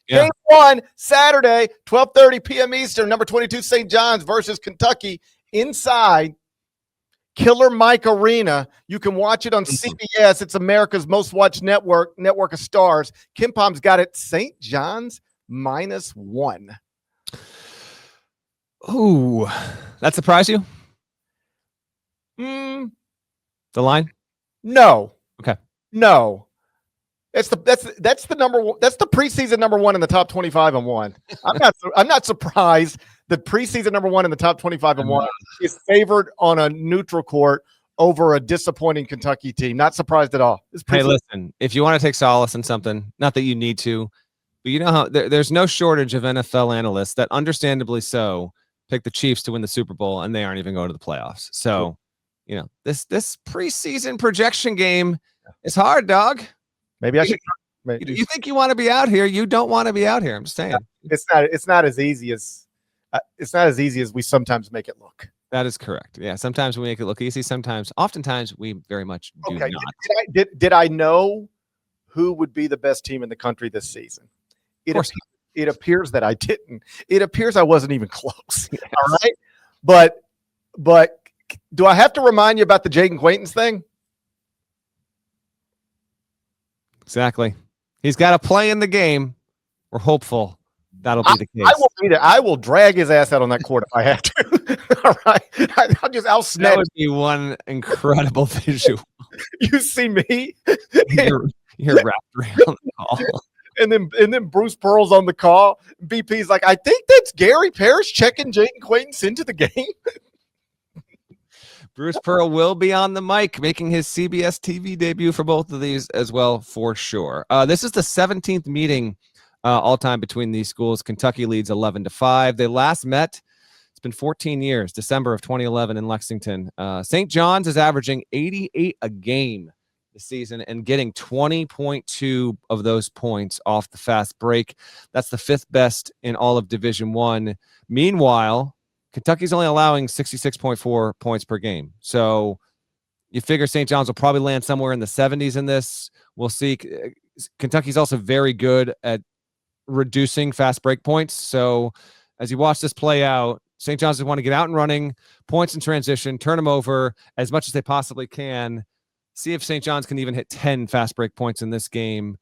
Yeah. Game 1, Saturday, 12:30 p.m. Eastern, number 22 St. John's versus Kentucky inside Killer Mike Arena. You can watch it on CBS. It's America's most watched network of stars. Kim Pom's got it. St. John's -1. Ooh, that surprised you? The line? No. Okay. No. That's the number one. That's the preseason number 1 in the top 25 and 1. I'm not surprised that preseason number 1 in the top 25 and 1 is favored on a neutral court over a disappointing Kentucky team. Not surprised at all. Hey, listen, if you want to take solace in something, not that you need to, but you know how there's no shortage of NFL analysts that, understandably so, pick the Chiefs to win the Super Bowl, and they aren't even going to the playoffs. So, you know, this preseason projection game is hard, dog. Maybe I should. You think you want to be out here? You don't want to be out here. I'm just saying. It's not as easy as we sometimes make it look. That is correct. Yeah, sometimes we make it look easy. Oftentimes, we very much do not. Did I know who would be the best team in the country this season? It appears that I didn't. It appears I wasn't even close. Yes. All right, but do I have to remind you about the Jaden Quaintance thing? Exactly. He's got to play in the game. We're hopeful that'll be the case. I will drag his ass out on that court if I have to. All right. I'll snap. That would be one incredible visual. You see me? You're wrapped around the call. And then Bruce Pearl's on the call. BP's like, I think that's Gary Parrish checking Jaden Quaintance into the game. Bruce Pearl will be on the mic, making his CBS TV debut for both of these as well, for sure. This is the 17th meeting all-time between these schools. Kentucky leads 11-5. They last met, it's been 14 years, December of 2011 in Lexington. St. John's is averaging 88 a game this season and getting 20.2 of those points off the fast break. That's the 5th best in all of Division I. Meanwhile, Kentucky's only allowing 66.4 points per game. So you figure St. John's will probably land somewhere in the 70s in this. We'll see. Kentucky's also very good at reducing fast break points. So as you watch this play out, St. John's want to get out and running, points in transition, turn them over as much as they possibly can. See if St. John's can even hit 10 fast break points in this game.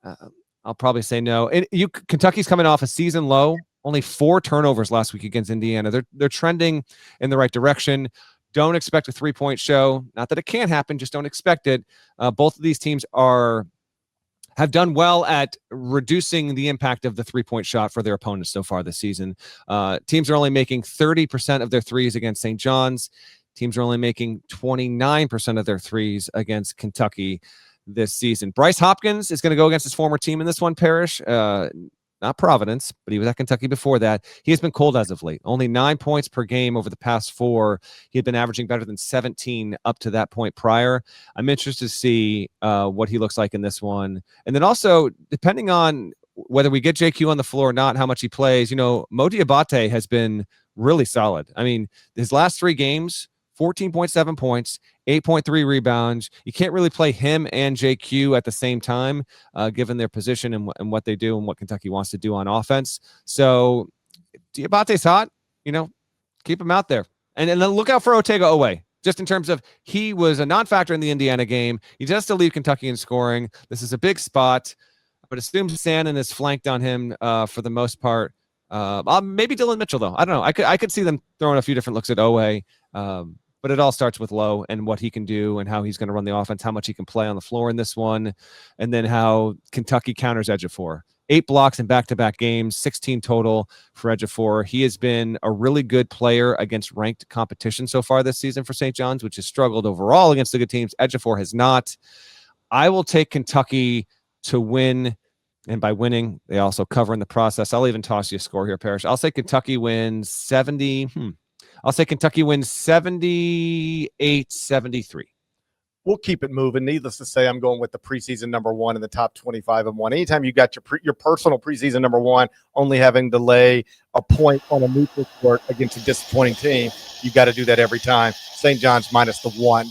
I'll probably say no. Kentucky's coming off a season low. Only 4 turnovers last week against Indiana. They're trending in the right direction. Don't expect a 3-point show. Not that it can't happen, just don't expect it. Both of these teams have done well at reducing the impact of the 3-point shot for their opponents so far this season. Teams are only making 30% of their threes against St. John's. Teams are only making 29% of their threes against Kentucky this season. Bryce Hopkins is going to go against his former team in this one, Parrish. Not Providence, but he was at Kentucky before that. He has been cold as of late. Only 9 points per game over the past 4. He had been averaging better than 17 up to that point prior. I'm interested to see what he looks like in this one. And then also, depending on whether we get JQ on the floor or not, how much he plays, Mo Diabate has been really solid. I mean, his last 3 games, 14.7 points, 8.3 rebounds. You can't really play him and JQ at the same time, given their position and what they do and what Kentucky wants to do on offense. So Diabate's hot, keep him out there. And then look out for Otega Owe. Just in terms of, he was a non-factor in the Indiana game. He does still lead Kentucky in scoring. This is a big spot, but assume Sandin is flanked on him for the most part. Maybe Dylan Mitchell, though. I don't know. I could see them throwing a few different looks at Owe. But it all starts with Lowe and what he can do and how he's going to run the offense, how much he can play on the floor in this one, and then how Kentucky counters Ejiofor. 8 blocks in back-to-back games, 16 total for Ejiofor. He has been a really good player against ranked competition so far this season for St. John's, which has struggled overall against the good teams. Ejiofor has not. I will take Kentucky to win, and by winning, they also cover in the process. I'll even toss you a score here, Parrish. I'll say Kentucky wins 70. I'll say Kentucky wins 78-73. We'll keep it moving. Needless to say, I'm going with the preseason number 1 in the top 25 and 1. Anytime you got your personal preseason number 1 only having to lay a point on a neutral court against a disappointing team, you got to do that every time. St. John's -1.